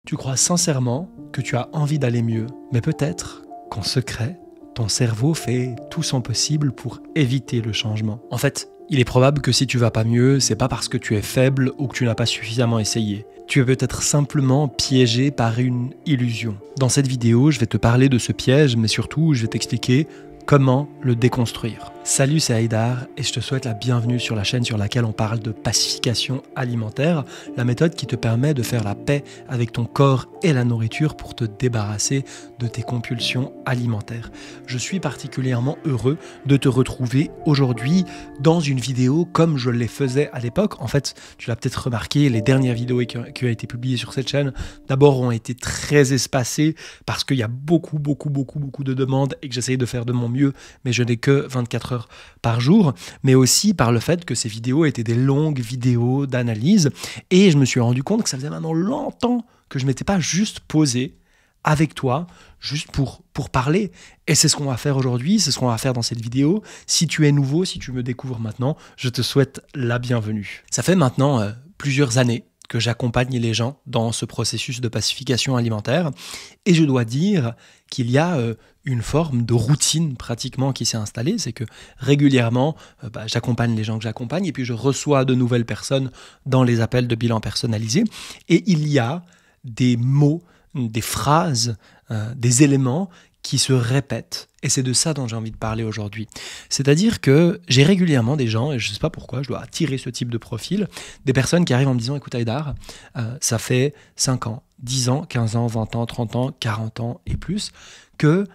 Tu crois sincèrement que tu as envie d'aller mieux, mais peut-être qu'en secret, ton cerveau fait tout son possible pour éviter le changement. En fait, il est probable que si tu vas pas mieux, c'est pas parce que tu es faible ou que tu n'as pas suffisamment essayé. Tu es peut-être simplement piégé par une illusion. Dans cette vidéo, je vais te parler de ce piège, mais surtout, je vais t'expliquer comment le déconstruire. Salut, c'est Haïdar et je te souhaite la bienvenue sur la chaîne sur laquelle on parle de pacification alimentaire, la méthode qui te permet de faire la paix avec ton corps et la nourriture pour te débarrasser de tes compulsions alimentaires. Je suis particulièrement heureux de te retrouver aujourd'hui dans une vidéo comme je les faisais à l'époque. En fait, tu l'as peut-être remarqué, les dernières vidéos qui ont été publiées sur cette chaîne, d'abord ont été très espacées parce qu'il y a beaucoup de demandes et que j'essaye de faire de mon mieux, mais je n'ai que 24 heures par jour, mais aussi par le fait que ces vidéos étaient des longues vidéos d'analyse et je me suis rendu compte que ça faisait maintenant longtemps que je ne m'étais pas juste posé avec toi, juste pour parler. Et c'est ce qu'on va faire aujourd'hui, c'est ce qu'on va faire dans cette vidéo. Si tu es nouveau, si tu me découvres maintenant, je te souhaite la bienvenue. Ça fait maintenant plusieurs années que j'accompagne les gens dans ce processus de pacification alimentaire. Et je dois dire qu'il y a une forme de routine pratiquement qui s'est installée. C'est que régulièrement, j'accompagne les gens que j'accompagne et puis je reçois de nouvelles personnes dans les appels de bilan personnalisé. Et il y a des mots, des phrases, des éléments qui se répètent. Et c'est de ça dont j'ai envie de parler aujourd'hui. C'est-à-dire que j'ai régulièrement des gens, et je ne sais pas pourquoi, je dois attirer ce type de profil, des personnes qui arrivent en me disant « Écoute Haïdar, ça fait 5 ans, 10 ans, 15 ans, 20 ans, 30 ans, 40 ans et plus, que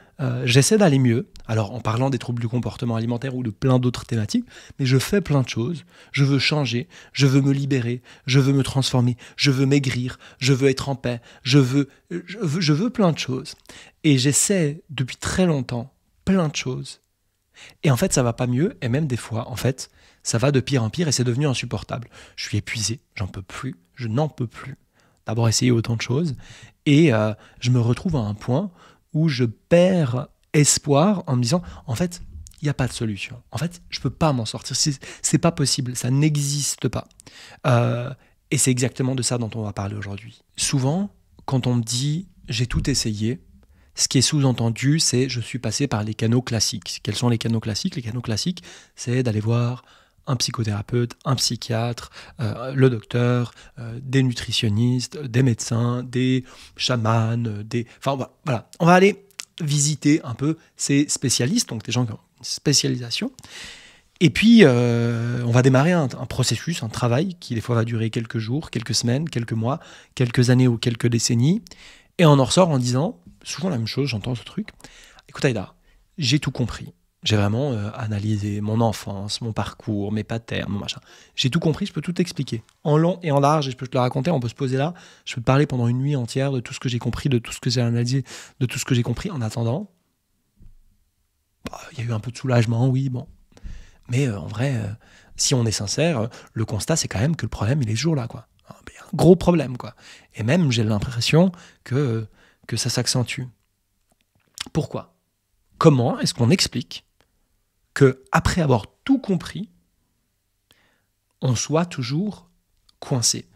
j'essaie d'aller mieux. » Alors en parlant des troubles du comportement alimentaire ou de plein d'autres thématiques, mais je fais plein de choses. Je veux changer, je veux me libérer, je veux me transformer, je veux maigrir, je veux être en paix, je veux plein de choses. Et j'essaie depuis très longtemps plein de choses. Et en fait, ça va pas mieux. Et même des fois, en fait, ça va de pire en pire et c'est devenu insupportable. Je suis épuisé, j'en peux plus, je n'en peux plus d'avoir essayé autant de choses. Et je me retrouve à un point où je perds espoir en me disant, en fait, il n'y a pas de solution. En fait, je ne peux pas m'en sortir. C'est pas possible, ça n'existe pas. Et c'est exactement de ça dont on va parler aujourd'hui. Souvent, quand on me dit « j'ai tout essayé », ce qui est sous-entendu, c'est « je suis passé par les canaux classiques ». Quels sont les canaux classiques? Les canaux classiques, c'est d'aller voir un psychothérapeute, un psychiatre, le docteur, des nutritionnistes, des médecins, des chamans, Enfin voilà, on va aller visiter un peu ces spécialistes, donc des gens qui ont une spécialisation. Et puis, on va démarrer un processus, un travail qui des fois va durer quelques jours, quelques semaines, quelques mois, quelques années ou quelques décennies. Et on en ressort en disant, souvent la même chose, j'entends ce truc. Écoute Haïdar, j'ai tout compris. J'ai vraiment analysé mon enfance, mon parcours, mes patterns, mon machin. J'ai tout compris, je peux tout expliquer. En long et en large, et je peux te le raconter, on peut se poser là. Je peux te parler pendant une nuit entière de tout ce que j'ai compris, de tout ce que j'ai analysé, de tout ce que j'ai compris. En attendant, il y a eu un peu de soulagement, oui, bon. Mais en vrai, si on est sincère, le constat, c'est quand même que le problème, il est toujours là, quoi. Il y a un gros problème, quoi. Et même, j'ai l'impression que ça s'accentue. Pourquoi? Comment est-ce qu'on explique qu'après avoir tout compris, on soit toujours coincé?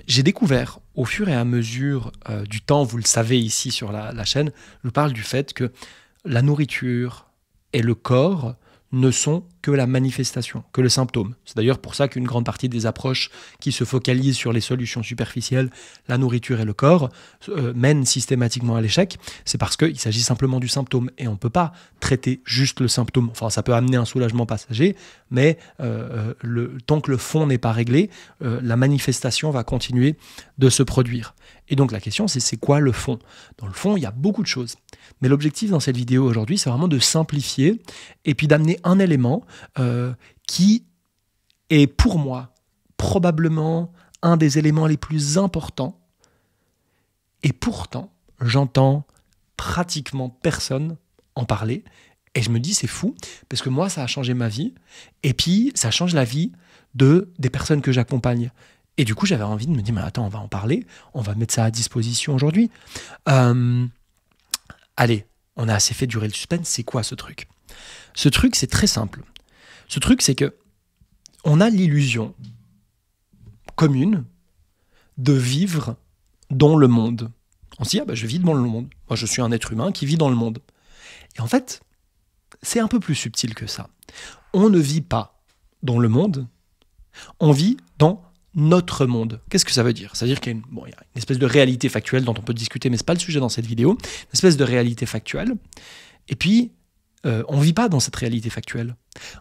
J'ai découvert, au fur et à mesure du temps, vous le savez ici sur la chaîne, je parle du fait que la nourriture et le corps ne sont que la manifestation, que le symptôme. C'est d'ailleurs pour ça qu'une grande partie des approches qui se focalisent sur les solutions superficielles, la nourriture et le corps, mènent systématiquement à l'échec. C'est parce qu'il s'agit simplement du symptôme et on ne peut pas traiter juste le symptôme. Enfin, ça peut amener un soulagement passager, mais tant que le fond n'est pas réglé, la manifestation va continuer de se produire. Et donc la question, c'est quoi le fond? Dans le fond, il y a beaucoup de choses. Mais l'objectif dans cette vidéo aujourd'hui, c'est vraiment de simplifier et puis d'amener un élément qui est pour moi probablement un des éléments les plus importants. Et pourtant, j'entends pratiquement personne en parler. Et je me dis, c'est fou, parce que moi, ça a changé ma vie. Et puis, ça change la vie des personnes que j'accompagne. Et du coup, j'avais envie de me dire, mais attends, on va en parler, on va mettre ça à disposition aujourd'hui. Allez, on a assez fait durer le suspense, c'est quoi ce truc? Ce truc, c'est très simple. Ce truc, c'est que on a l'illusion commune de vivre dans le monde. On se dit, je vis dans le monde. Moi, je suis un être humain qui vit dans le monde. Et en fait, c'est un peu plus subtil que ça. On ne vit pas dans le monde, on vit dans notre monde. Qu'est-ce que ça veut dire? C'est-à-dire qu'il y a il y a une espèce de réalité factuelle dont on peut discuter, mais ce n'est pas le sujet dans cette vidéo. Une espèce de réalité factuelle. Et puis, on ne vit pas dans cette réalité factuelle.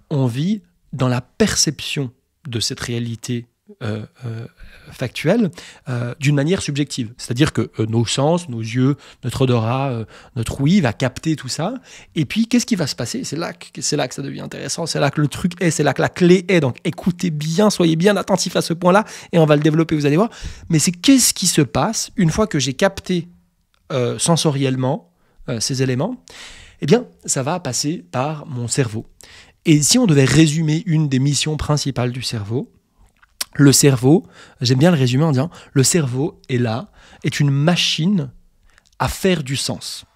On vit dans la perception de cette réalité factuelle d'une manière subjective. C'est-à-dire que nos sens, nos yeux, notre odorat, notre ouïe va capter tout ça. Et puis, qu'est-ce qui va se passer? C'est là que ça devient intéressant. C'est là que le truc est, c'est là que la clé est. Donc, écoutez bien, soyez bien attentifs à ce point-là et on va le développer, vous allez voir. Mais c'est qu'est-ce qui se passe une fois que j'ai capté sensoriellement ces éléments? Eh bien, ça va passer par mon cerveau. Et si on devait résumer une des missions principales du cerveau, le cerveau, j'aime bien le résumer en disant, le cerveau est une machine à faire du sens.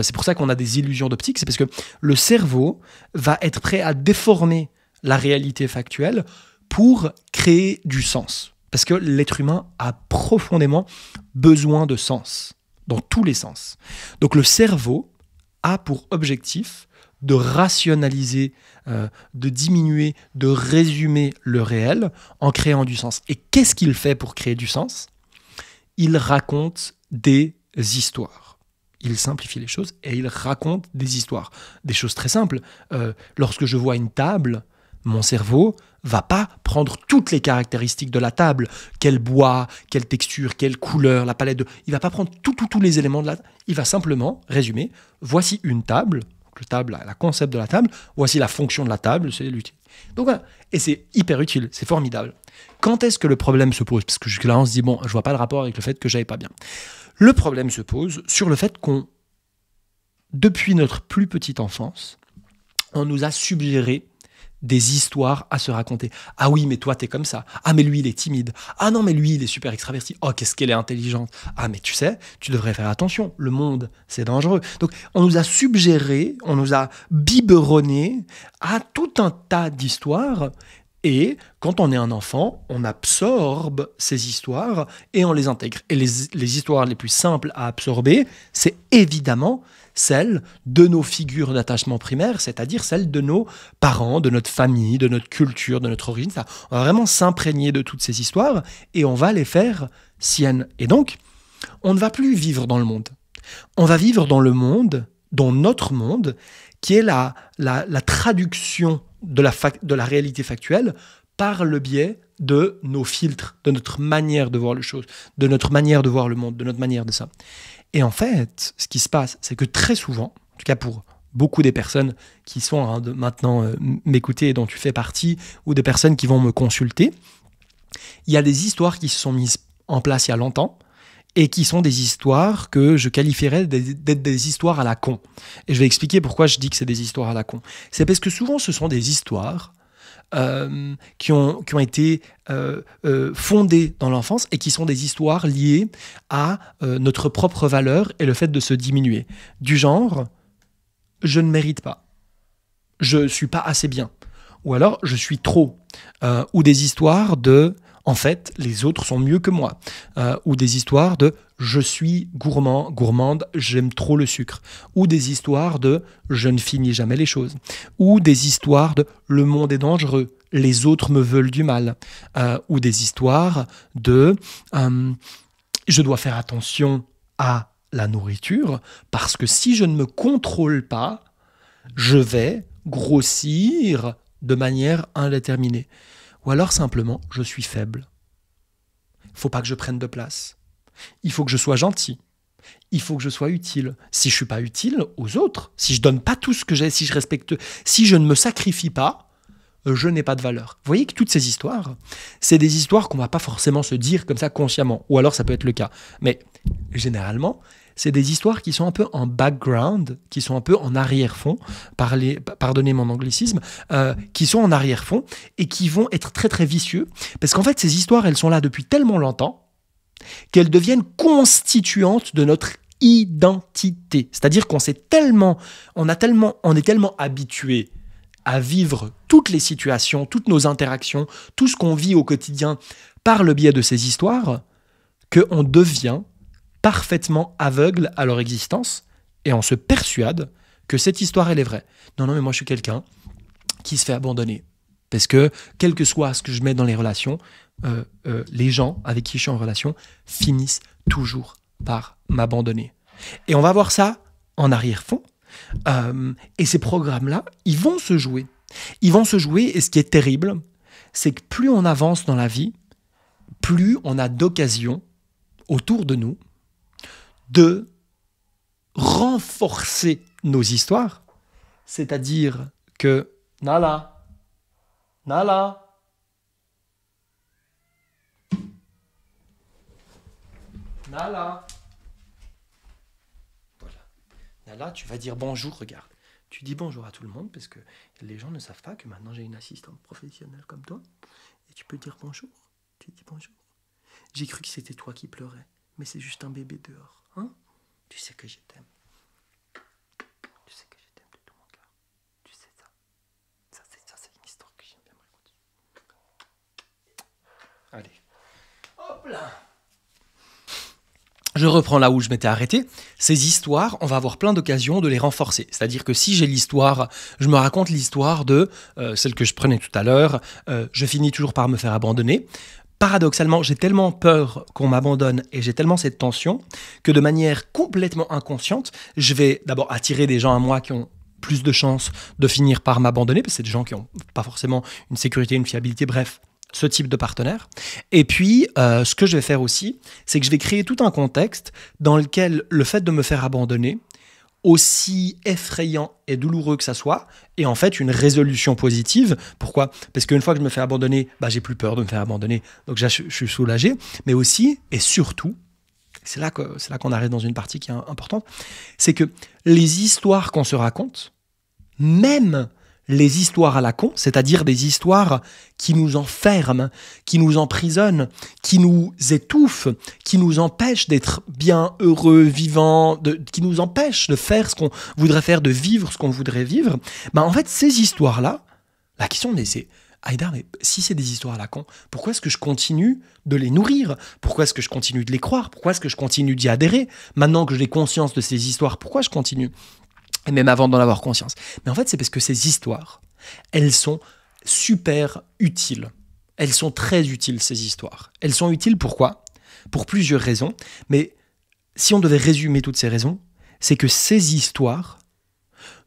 C'est pour ça qu'on a des illusions d'optique, c'est parce que le cerveau va être prêt à déformer la réalité factuelle pour créer du sens. Parce que l'être humain a profondément besoin de sens, dans tous les sens. Donc le cerveau a pour objectif de rationaliser, de diminuer, de résumer le réel en créant du sens. Et qu'est-ce qu'il fait pour créer du sens? Il raconte des histoires. Il simplifie les choses et il raconte des histoires. Des choses très simples. Lorsque je vois une table, mon cerveau va pas prendre toutes les caractéristiques de la table, quel bois, quelle texture, quelle couleur, la palette de... Il va pas prendre tous les éléments de la table. Il va simplement résumer, voici une table, la concept de la table, voici la fonction de la table, c'est l'utile. Donc voilà, et c'est hyper utile, c'est formidable. Quand est-ce que le problème se pose? Parce que jusque-là, on se dit, je vois pas le rapport avec le fait que j'aille pas bien. Le problème se pose sur le fait qu'on, depuis notre plus petite enfance, on nous a suggéré des histoires à se raconter. Ah oui, mais toi, t'es comme ça. Ah, mais lui, il est timide. Ah non, mais lui, il est super extraverti. Oh, qu'est-ce qu'elle est intelligente. Ah, mais tu sais, tu devrais faire attention. Le monde, c'est dangereux. Donc, on nous a suggéré, on nous a biberonné à tout un tas d'histoires. Et quand on est un enfant, on absorbe ces histoires et on les intègre. Et les histoires les plus simples à absorber, c'est évidemment celles de nos figures d'attachement primaire, c'est-à-dire celles de nos parents, de notre famille, de notre culture, de notre origine. On va vraiment s'imprégner de toutes ces histoires et on va les faire siennes. Et donc, on ne va plus vivre dans le monde. On va vivre dans le monde, dans notre monde, qui est la traduction de la réalité factuelle par le biais de nos filtres, de notre manière de voir les choses, de notre manière de voir le monde, de notre manière de ça. Et en fait, ce qui se passe, c'est que très souvent, en tout cas pour beaucoup des personnes qui sont maintenant m'écouter et dont tu fais partie, ou des personnes qui vont me consulter, il y a des histoires qui se sont mises en place il y a longtemps, et qui sont des histoires que je qualifierais d'être des histoires à la con. Et je vais expliquer pourquoi je dis que c'est des histoires à la con. C'est parce que souvent, ce sont des histoires qui ont été fondées dans l'enfance et qui sont des histoires liées à notre propre valeur et le fait de se diminuer. Du genre, je ne mérite pas, je ne suis pas assez bien, ou alors je suis trop, ou des histoires de... En fait, les autres sont mieux que moi. Ou des histoires de « je suis gourmande, j'aime trop le sucre ». Ou des histoires de « je ne finis jamais les choses ». Ou des histoires de « le monde est dangereux, les autres me veulent du mal ». Ou des histoires de « je dois faire attention à la nourriture parce que si je ne me contrôle pas, je vais grossir de manière indéterminée ». Ou alors simplement, je suis faible. Il ne faut pas que je prenne de place. Il faut que je sois gentil. Il faut que je sois utile. Si je ne suis pas utile aux autres, si je ne donne pas tout ce que j'ai, si je ne me sacrifie pas, je n'ai pas de valeur. Vous voyez que toutes ces histoires, c'est des histoires qu'on ne va pas forcément se dire comme ça consciemment. Ou alors ça peut être le cas. Mais généralement, c'est des histoires qui sont un peu en background, qui sont un peu en arrière-fond, pardonnez mon anglicisme, qui sont en arrière-fond et qui vont être très très vicieux. Parce qu'en fait, ces histoires, elles sont là depuis tellement longtemps qu'elles deviennent constituantes de notre identité. C'est-à-dire qu'on est tellement habitué à vivre toutes les situations, toutes nos interactions, tout ce qu'on vit au quotidien par le biais de ces histoires, qu'on devient parfaitement aveugle à leur existence et on se persuade que cette histoire, elle est vraie. Non, mais moi, je suis quelqu'un qui se fait abandonner. Parce que, quel que soit ce que je mets dans les relations, les gens avec qui je suis en relation finissent toujours par m'abandonner. Et on va voir ça en arrière-fond. Et ces programmes-là, ils vont se jouer. Ils vont se jouer, et ce qui est terrible, c'est que plus on avance dans la vie, plus on a d'occasions autour de nous de renforcer nos histoires. C'est-à-dire que Nala, voilà. Nala, tu vas dire bonjour, regarde. Tu dis bonjour à tout le monde parce que les gens ne savent pas que maintenant j'ai une assistante professionnelle comme toi. Et tu peux dire bonjour. Tu dis bonjour. J'ai cru que c'était toi qui pleurais, mais c'est juste un bébé dehors. Hein? Tu sais que je t'aime. Tu sais que je t'aime de tout mon cœur. Tu sais ça. Ça c'est une histoire que j'aime bien me raconter. Allez. Hop là. Je reprends là où je m'étais arrêté. Ces histoires, on va avoir plein d'occasions de les renforcer. C'est-à-dire que si j'ai l'histoire, je me raconte l'histoire de celle que je prenais tout à l'heure, je finis toujours par me faire abandonner. Paradoxalement, j'ai tellement peur qu'on m'abandonne et j'ai tellement cette tension que de manière complètement inconsciente, je vais d'abord attirer des gens à moi qui ont plus de chances de finir par m'abandonner, parce que c'est des gens qui n'ont pas forcément une sécurité, une fiabilité, bref, ce type de partenaire. Et puis, ce que je vais faire aussi, c'est que je vais créer tout un contexte dans lequel le fait de me faire abandonner, aussi effrayant et douloureux que ça soit, est en fait une résolution positive. Pourquoi ? Parce qu'une fois que je me fais abandonner, j'ai plus peur de me faire abandonner, donc je suis soulagé. Mais aussi, et surtout, c'est là qu'on arrive dans une partie qui est importante, c'est que les histoires qu'on se raconte, même les histoires à la con, c'est-à-dire des histoires qui nous enferment, qui nous emprisonnent, qui nous étouffent, qui nous empêchent d'être bien heureux, vivants, qui nous empêchent de faire ce qu'on voudrait faire, de vivre ce qu'on voudrait vivre, en fait, ces histoires-là, la question c'est Aïda, mais si c'est des histoires à la con, pourquoi est-ce que je continue de les nourrir ? Pourquoi est-ce que je continue de les croire ? Pourquoi est-ce que je continue d'y adhérer ? Maintenant que j'ai conscience de ces histoires, pourquoi je continue ? Et même avant d'en avoir conscience. Mais en fait, c'est parce que ces histoires, elles sont super utiles. Elles sont très utiles, ces histoires. Elles sont utiles pourquoi ? Pour plusieurs raisons. Mais si on devait résumer toutes ces raisons, c'est que ces histoires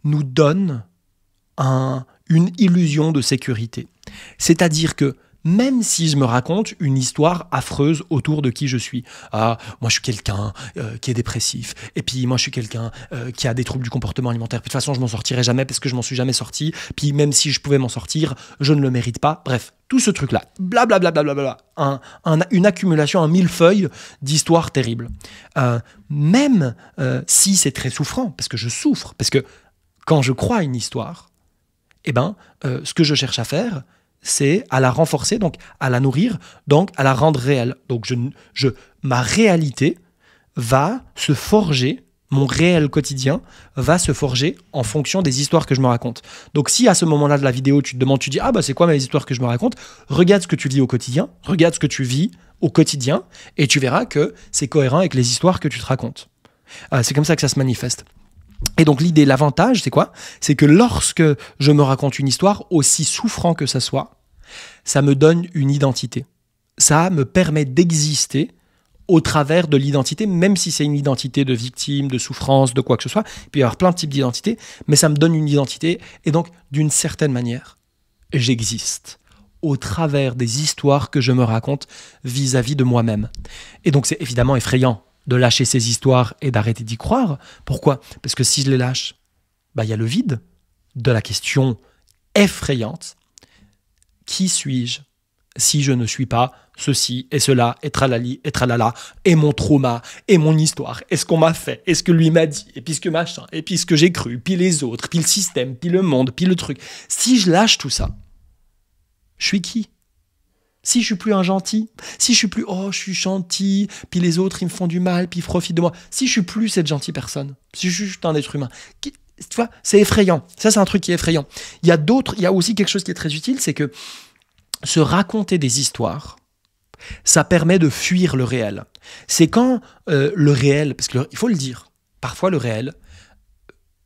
nous donnent une illusion de sécurité. C'est-à-dire que même si je me raconte une histoire affreuse autour de qui je suis. Ah, moi je suis quelqu'un qui est dépressif, et puis moi je suis quelqu'un qui a des troubles du comportement alimentaire. Puis, de toute façon, je m'en sortirai jamais parce que je m'en suis jamais sorti. Puis même si je pouvais m'en sortir, je ne le mérite pas. Bref, tout ce truc-là, blablabla, une accumulation, un millefeuille d'histoires terribles. Même si c'est très souffrant, parce que je souffre, parce que quand je crois à une histoire, ce que je cherche à faire, c'est à la renforcer, donc à la nourrir, donc à la rendre réelle. Donc ma réalité va se forger, mon réel quotidien va se forger en fonction des histoires que je me raconte. Donc si à ce moment-là de la vidéo, tu te demandes, tu dis « Ah c'est quoi mes histoires que je me raconte ?» Regarde ce que tu vis au quotidien, regarde ce que tu vis au quotidien, et tu verras que c'est cohérent avec les histoires que tu te racontes. C'est comme ça que ça se manifeste. Et donc l'idée, l'avantage, c'est quoi ? C'est que lorsque je me raconte une histoire, aussi souffrant que ça soit, ça me donne une identité. Ça me permet d'exister au travers de l'identité, même si c'est une identité de victime, de souffrance, de quoi que ce soit. Il peut y avoir plein de types d'identités, mais ça me donne une identité. Et donc, d'une certaine manière, j'existe au travers des histoires que je me raconte vis-à-vis de moi-même. Et donc, c'est évidemment effrayant de lâcher ces histoires et d'arrêter d'y croire. Pourquoi ? Parce que si je les lâche, il y a le vide de la question effrayante. Qui suis-je si je ne suis pas ceci et cela et tralali et tralala et mon trauma et mon histoire et ce qu'on m'a fait et ce que lui m'a dit et puis ce que machin et puis ce que j'ai cru puis les autres puis le système puis le monde puis le truc. Si je lâche tout ça, je suis qui ? Si je suis plus un gentil, si je suis plus je suis gentil, puis les autres ils me font du mal, puis ils profitent de moi. Si je suis plus cette gentille personne, si je suis juste un être humain, tu vois, c'est effrayant. Ça c'est un truc qui est effrayant. Il y a aussi quelque chose qui est très utile, c'est que se raconter des histoires, ça permet de fuir le réel. C'est quand le réel, parce qu'il faut le dire, parfois le réel,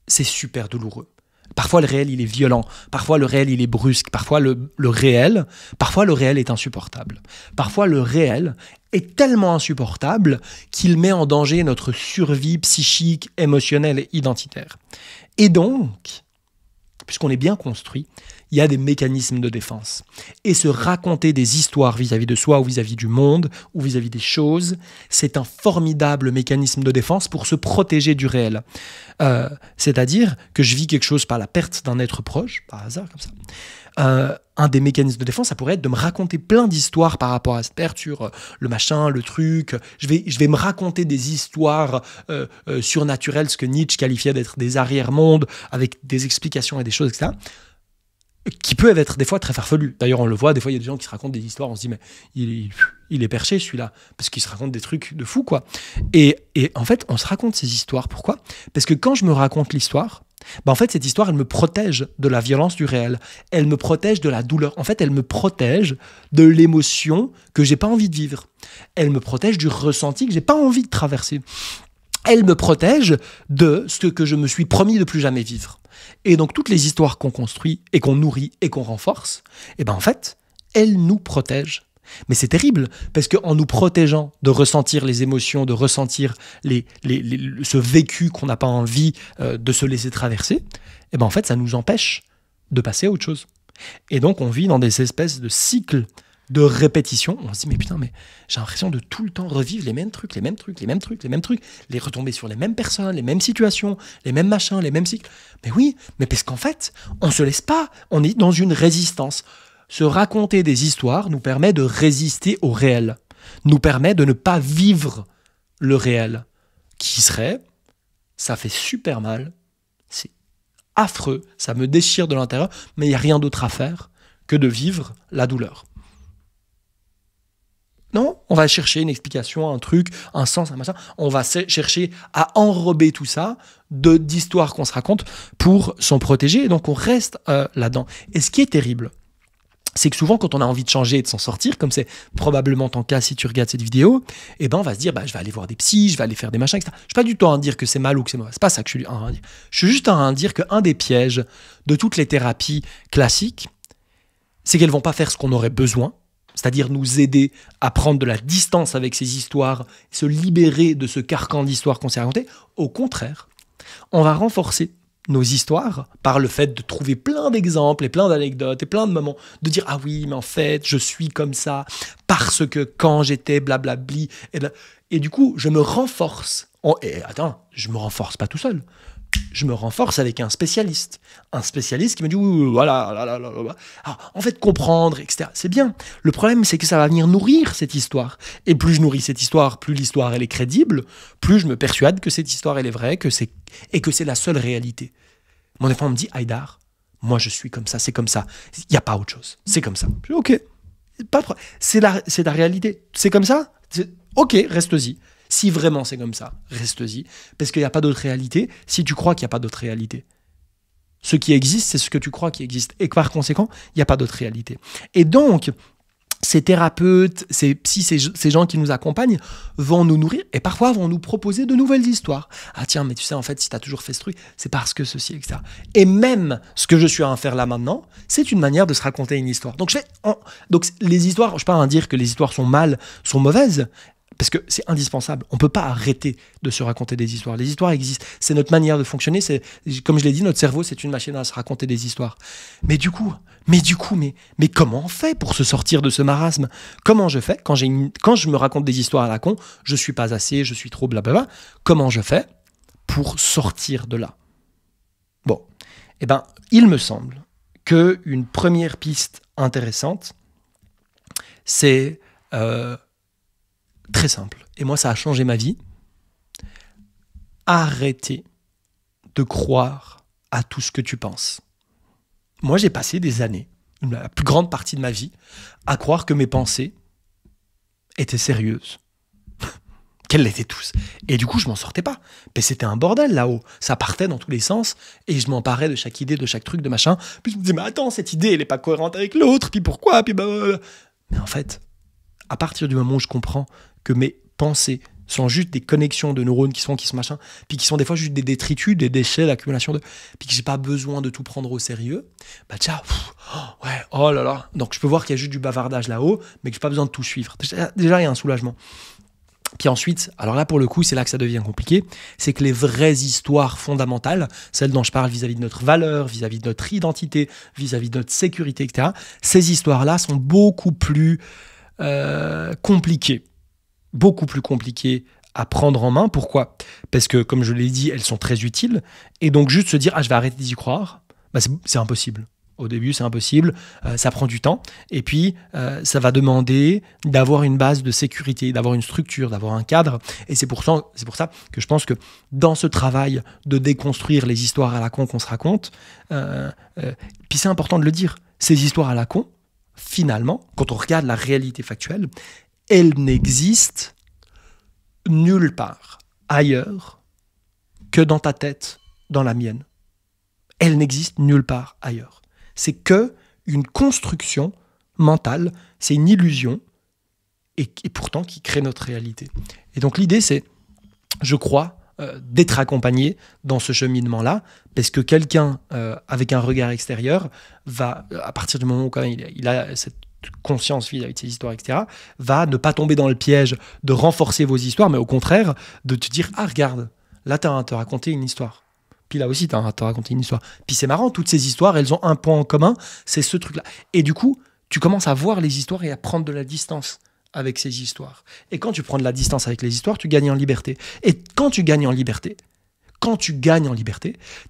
c'est super douloureux. Parfois le réel, il est violent. Parfois le réel, il est brusque. Parfois le réel est insupportable. Parfois le réel est tellement insupportable qu'il met en danger notre survie psychique, émotionnelle et identitaire. Et donc, puisqu'on est bien construit, il y a des mécanismes de défense. Et se raconter des histoires vis-à-vis de soi ou vis-à-vis du monde ou vis-à-vis des choses, c'est un formidable mécanisme de défense pour se protéger du réel. C'est-à-dire que je vis quelque chose par la perte d'un être proche, par hasard comme ça. Un des mécanismes de défense, ça pourrait être de me raconter plein d'histoires par rapport à cette perte sur le machin, le truc. Je vais me raconter des histoires surnaturelles, ce que Nietzsche qualifiait d'être des arrière-mondes, avec des explications et des choses, etc., qui peuvent être des fois très farfelus. D'ailleurs, on le voit, des fois, il y a des gens qui se racontent des histoires, on se dit, mais il est perché, celui-là, parce qu'il se raconte des trucs de fou, quoi. Et en fait, on se raconte ces histoires. Pourquoi ? Parce que quand je me raconte l'histoire, en fait, cette histoire, elle me protège de la violence du réel. Elle me protège de la douleur. En fait, elle me protège de l'émotion que j'ai pas envie de vivre. Elle me protège du ressenti que j'ai pas envie de traverser. Elle me protège de ce que je me suis promis de plus jamais vivre. Et donc, toutes les histoires qu'on construit et qu'on nourrit et qu'on renforce, en fait, elles nous protègent. Mais c'est terrible, parce qu'en nous protégeant de ressentir les émotions, de ressentir ce vécu qu'on n'a pas envie de se laisser traverser, en fait, ça nous empêche de passer à autre chose. Et donc, on vit dans des espèces de cycles de répétition. On se dit, mais putain, mais j'ai l'impression de tout le temps revivre les mêmes trucs, les retomber sur les mêmes personnes, les mêmes situations, les mêmes machins, les mêmes cycles. Mais oui, mais parce qu'en fait, on se laisse pas, on est dans une résistance. Se raconter des histoires nous permet de résister au réel, nous permet de ne pas vivre le réel, qui serait, ça fait super mal, c'est affreux, ça me déchire de l'intérieur, mais il n'y a rien d'autre à faire que de vivre la douleur. Non, on va chercher une explication, un truc, un sens, un machin. On va chercher à enrober tout ça d'histoires qu'on se raconte pour s'en protéger. Et donc, on reste là-dedans. Et ce qui est terrible, c'est que souvent, quand on a envie de changer et de s'en sortir, comme c'est probablement ton cas si tu regardes cette vidéo, on va se dire, je vais aller voir des psys, je vais aller faire des machins, etc. Je ne suis pas du tout en train de dire que c'est mal ou que c'est mauvais. C'est pas ça que je suis en train de dire. Je suis juste en train de dire qu'un des pièges de toutes les thérapies classiques, c'est qu'elles ne vont pas faire ce qu'on aurait besoin, c'est-à-dire nous aider à prendre de la distance avec ces histoires, se libérer de ce carcan d'histoire qu'on s'est raconté. Au contraire, on va renforcer nos histoires par le fait de trouver plein d'exemples et plein d'anecdotes et plein de moments, de dire « Ah oui, mais en fait, je suis comme ça parce que quand j'étais blablabli... » Et du coup, je me renforce. Et attends, je me renforce pas tout seul. Je me renforce avec un spécialiste qui me dit oui, voilà, alors, en fait, comprendre, etc. C'est bien. Le problème, c'est que ça va venir nourrir cette histoire. Et plus je nourris cette histoire, plus l'histoire elle est crédible, plus je me persuade que cette histoire elle est vraie, et que c'est la seule réalité. Mon enfant me dit Haïdar, moi je suis comme ça, c'est comme ça. Il n'y a pas autre chose. C'est comme ça. Je dis, ok, pas de problème. C'est la réalité. C'est comme ça. Ok, reste-y. Si vraiment c'est comme ça, reste-y, parce qu'il n'y a pas d'autre réalité si tu crois qu'il n'y a pas d'autre réalité. Ce qui existe, c'est ce que tu crois qui existe. Et par conséquent, il n'y a pas d'autre réalité. Et donc, ces thérapeutes, ces psys, ces gens qui nous accompagnent vont nous nourrir et parfois vont nous proposer de nouvelles histoires. Ah tiens, mais tu sais, en fait, si tu as toujours fait ce truc, c'est parce que ceci, etc. Et même ce que je suis en train de faire là maintenant, c'est une manière de se raconter une histoire. Donc, les histoires, je ne suis pas en train de dire que les histoires sont mauvaises, parce que c'est indispensable. On ne peut pas arrêter de se raconter des histoires. Les histoires existent. C'est notre manière de fonctionner. Comme je l'ai dit, notre cerveau, c'est une machine à se raconter des histoires. Mais comment on fait pour se sortir de ce marasme ? Comment je fais quand je me raconte des histoires à la con, je suis pas assez, je suis trop blablabla. Comment je fais pour sortir de là ? Bon, il me semble qu'une première piste intéressante, c'est... très simple. Et moi, ça a changé ma vie. Arrêtez de croire à tout ce que tu penses. Moi, j'ai passé des années, la plus grande partie de ma vie, à croire que mes pensées étaient sérieuses. Qu'elles l'étaient tous. Et du coup, je m'en sortais pas. Mais c'était un bordel là-haut. Ça partait dans tous les sens et je m'emparais de chaque idée, de chaque truc, de machin. Puis je me disais, mais attends, cette idée, elle est pas cohérente avec l'autre. Puis pourquoi ? Puis Mais en fait... à partir du moment où je comprends que mes pensées sont juste des connexions de neurones qui sont machin, puis qui sont des fois juste des détritus, des déchets, l'accumulation de... Puis que j'ai pas besoin de tout prendre au sérieux, bah tiens, ouais, oh là là. Donc je peux voir qu'il y a juste du bavardage là-haut, mais que j'ai pas besoin de tout suivre. Déjà, il y a un soulagement. Puis ensuite, alors là pour le coup, c'est là que ça devient compliqué, c'est que les vraies histoires fondamentales, celles dont je parle vis-à-vis de notre valeur, vis-à-vis de notre identité, vis-à-vis de notre sécurité, etc., ces histoires-là sont beaucoup plus compliquées. Beaucoup plus compliquées à prendre en main. Pourquoi ? Parce que, comme je l'ai dit, elles sont très utiles. Et donc, juste se dire « Ah, je vais arrêter d'y croire », bah, c'est impossible. Au début, c'est impossible. Ça prend du temps. Et puis, ça va demander d'avoir une base de sécurité, d'avoir une structure, d'avoir un cadre. Et c'est pour ça que je pense que dans ce travail de déconstruire les histoires à la con qu'on se raconte, puis c'est important de le dire, ces histoires à la con, finalement, quand on regarde la réalité factuelle, elle n'existe nulle part ailleurs que dans ta tête, dans la mienne. Elle n'existe nulle part ailleurs. C'est que une construction mentale, c'est une illusion et pourtant qui crée notre réalité. Et donc l'idée, c'est, je crois, d'être accompagné dans ce cheminement-là, parce que quelqu'un avec un regard extérieur va, à partir du moment où quand même, il a cette conscience vis-à-vis de ces histoires, etc., va ne pas tomber dans le piège de renforcer vos histoires, mais au contraire, de te dire « Ah, regarde, là, tu as à te raconter une histoire. Puis là aussi, tu as à te raconter une histoire. » Puis c'est marrant, toutes ces histoires, elles ont un point en commun, c'est ce truc-là. Et du coup, tu commences à voir les histoires et à prendre de la distance avec ces histoires. Et quand tu prends de la distance avec les histoires, tu gagnes en liberté. Et quand tu gagnes en liberté,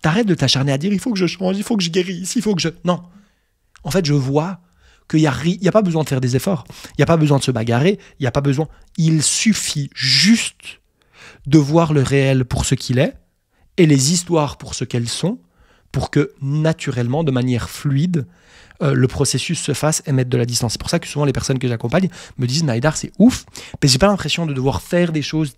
t'arrêtes de t'acharner à dire « Il faut que je change, il faut que je guérisse, il faut que je... » Non. En fait, je vois qu'il n'y a pas besoin de faire des efforts, il n'y a pas besoin de se bagarrer, il n'y a pas besoin. Il suffit juste de voir le réel pour ce qu'il est et les histoires pour ce qu'elles sont, pour que naturellement, de manière fluide, le processus se fasse et mettre de la distance. C'est pour ça que souvent les personnes que j'accompagne me disent « Naïdar, c'est ouf, mais j'ai pas l'impression de devoir faire des choses,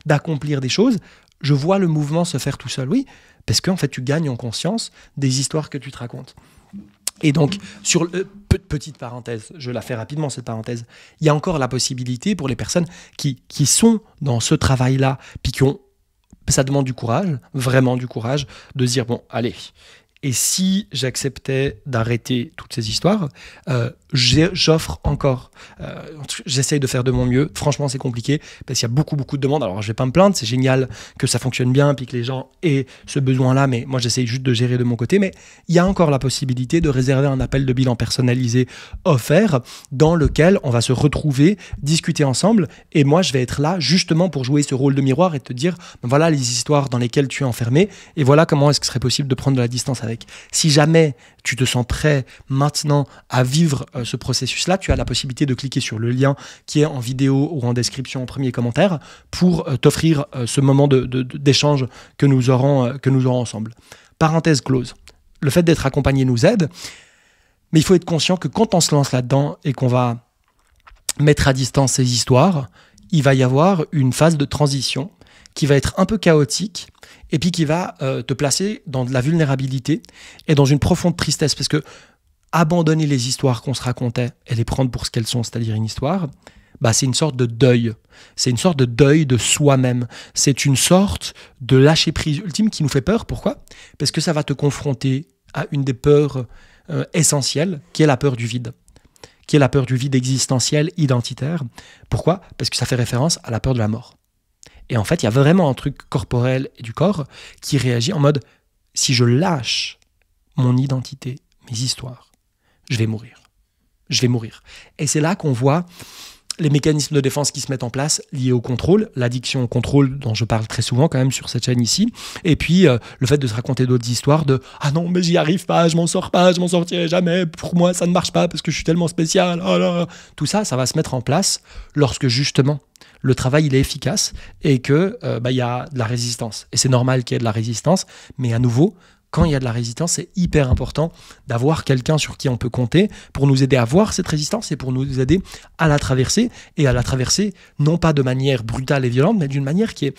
d'accomplir des choses. Je vois le mouvement se faire tout seul. » Oui, parce qu'en fait, tu gagnes en conscience des histoires que tu te racontes. Et donc, sur petite parenthèse, je la fais rapidement cette parenthèse, il y a encore la possibilité pour les personnes qui sont dans ce travail-là, puis ça demande du courage, vraiment du courage, de se dire, bon, allez, et si j'acceptais d'arrêter toutes ces histoires, j'offre encore. J'essaye de faire de mon mieux. Franchement, c'est compliqué parce qu'il y a beaucoup de demandes. Alors, je vais pas me plaindre. C'est génial que ça fonctionne bien puis que les gens aient ce besoin-là. Mais moi, j'essaye juste de gérer de mon côté. Mais il y a encore la possibilité de réserver un appel de bilan personnalisé offert dans lequel on va se retrouver, discuter ensemble. Et moi, je vais être là justement pour jouer ce rôle de miroir et te dire, ben voilà les histoires dans lesquelles tu es enfermé et voilà comment est-ce que ce serait possible de prendre de la distance avec. Si jamais tu te sens prêt maintenant à vivre ce processus-là, tu as la possibilité de cliquer sur le lien qui est en vidéo ou en description, en premier commentaire, pour t'offrir ce moment d'échange que nous aurons ensemble. Parenthèse close. Le fait d'être accompagné nous aide, mais il faut être conscient que quand on se lance là-dedans et qu'on va mettre à distance ces histoires, il va y avoir une phase de transition qui va être un peu chaotique et puis qui va te placer dans de la vulnérabilité et dans une profonde tristesse, parce que abandonner les histoires qu'on se racontait et les prendre pour ce qu'elles sont, c'est-à-dire une histoire, bah c'est une sorte de deuil. C'est une sorte de deuil de soi-même. C'est une sorte de lâcher-prise ultime qui nous fait peur. Pourquoi ? Parce que ça va te confronter à une des peurs essentielles, qui est la peur du vide. Qui est la peur du vide existentiel, identitaire. Pourquoi ? Parce que ça fait référence à la peur de la mort. Et en fait, il y a vraiment un truc corporel et du corps qui réagit en mode « si je lâche mon identité, mes histoires, je vais mourir. Je vais mourir. » Et c'est là qu'on voit les mécanismes de défense qui se mettent en place liés au contrôle, l'addiction au contrôle dont je parle très souvent quand même sur cette chaîne ici, et puis le fait de se raconter d'autres histoires de « ah non, mais j'y arrive pas, je m'en sors pas, je m'en sortirai jamais, pour moi ça ne marche pas parce que je suis tellement spécial. Oh là. » Tout ça, ça va se mettre en place lorsque justement le travail il est efficace et que y a de la résistance. Et c'est normal qu'il y ait de la résistance, mais à nouveau, quand il y a de la résistance, c'est hyper important d'avoir quelqu'un sur qui on peut compter pour nous aider à voir cette résistance et pour nous aider à la traverser, et à la traverser non pas de manière brutale et violente, mais d'une manière qui est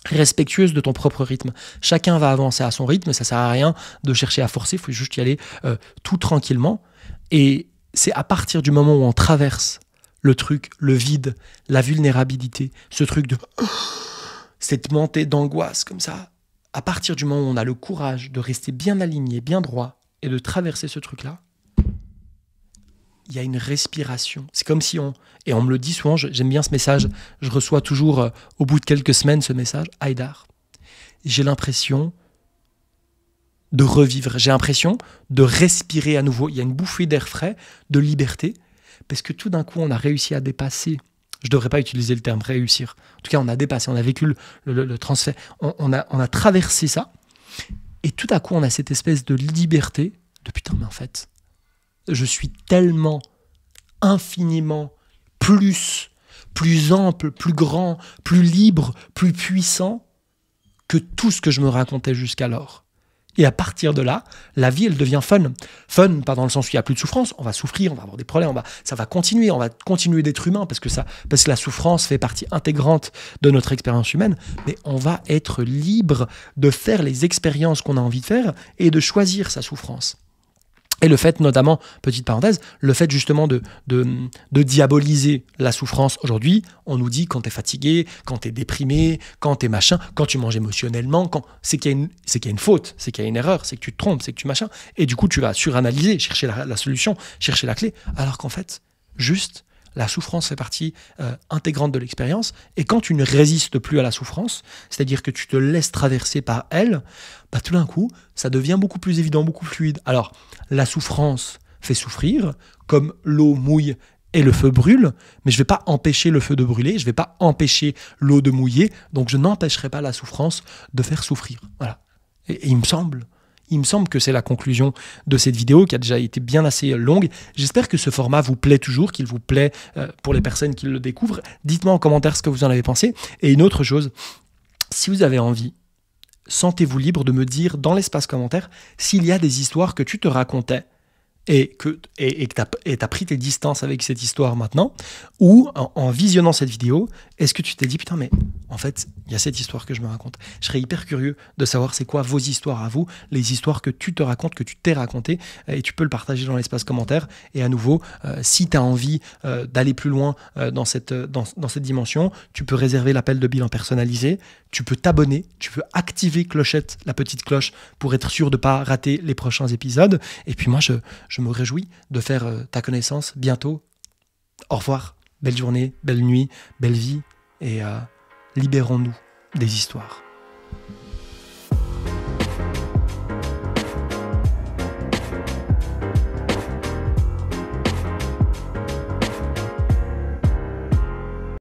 respectueuse de ton propre rythme. Chacun va avancer à son rythme, ça sert à rien de chercher à forcer, il faut juste y aller tout tranquillement. Et c'est à partir du moment où on traverse le truc, le vide, la vulnérabilité, ce truc de cette montée d'angoisse comme ça. À partir du moment où on a le courage de rester bien aligné, bien droit et de traverser ce truc-là, il y a une respiration. C'est comme si et on me le dit souvent, j'aime bien ce message, je reçois toujours au bout de quelques semaines ce message, Haïdar, j'ai l'impression de revivre, j'ai l'impression de respirer à nouveau. Il y a une bouffée d'air frais, de liberté, parce que tout d'un coup, on a réussi à dépasser. Je ne devrais pas utiliser le terme réussir. En tout cas, on a dépassé, on a vécu le transfert, on a traversé ça, et tout à coup, on a cette espèce de liberté de putain, mais en fait, je suis tellement infiniment plus ample, plus grand, plus libre, plus puissant que tout ce que je me racontais jusqu'alors. Et à partir de là, la vie, elle devient fun. Fun, pas dans le sens où il n'y a plus de souffrance, on va souffrir, on va avoir des problèmes, ça va continuer, on va continuer d'être humain parce que la souffrance fait partie intégrante de notre expérience humaine, mais on va être libre de faire les expériences qu'on a envie de faire et de choisir sa souffrance. Et le fait, notamment, petite parenthèse, le fait justement de diaboliser la souffrance aujourd'hui, on nous dit quand t'es fatigué, quand t'es déprimé, quand t'es machin, quand tu manges émotionnellement, c'est qu'il y a une faute, c'est qu'il y a une erreur, c'est que tu te trompes, c'est que tu machin. Et du coup, tu vas suranalyser, chercher la solution, chercher la clé, alors qu'en fait, juste, la souffrance fait partie intégrante de l'expérience. Et quand tu ne résistes plus à la souffrance, c'est-à-dire que tu te laisses traverser par elle, bah, tout d'un coup, ça devient beaucoup plus évident, beaucoup plus fluide. Alors, la souffrance fait souffrir, comme l'eau mouille et le feu brûle, mais je ne vais pas empêcher le feu de brûler, je ne vais pas empêcher l'eau de mouiller, donc je n'empêcherai pas la souffrance de faire souffrir. Voilà. Et il me semble que c'est la conclusion de cette vidéo qui a déjà été bien assez longue. J'espère que ce format vous plaît toujours, qu'il vous plaît pour les personnes qui le découvrent. Dites-moi en commentaire ce que vous en avez pensé. Et une autre chose, si vous avez envie, sentez-vous libre de me dire dans l'espace commentaire s'il y a des histoires que tu te racontais et que tu as pris tes distances avec cette histoire maintenant, ou en visionnant cette vidéo, est-ce que tu t'es dit, putain, mais en fait, il y a cette histoire que je me raconte. Je serais hyper curieux de savoir c'est quoi vos histoires à vous, les histoires que tu te racontes, que tu t'es racontées, et tu peux le partager dans l'espace commentaire. Et à nouveau, si tu as envie d'aller plus loin dans cette dimension, tu peux réserver l'appel de bilan personnalisé, tu peux t'abonner, tu peux activer clochette, la petite cloche, pour être sûr de ne pas rater les prochains épisodes. Et puis moi, je me réjouis de faire ta connaissance bientôt. Au revoir, belle journée, belle nuit, belle vie, et libérons-nous des histoires.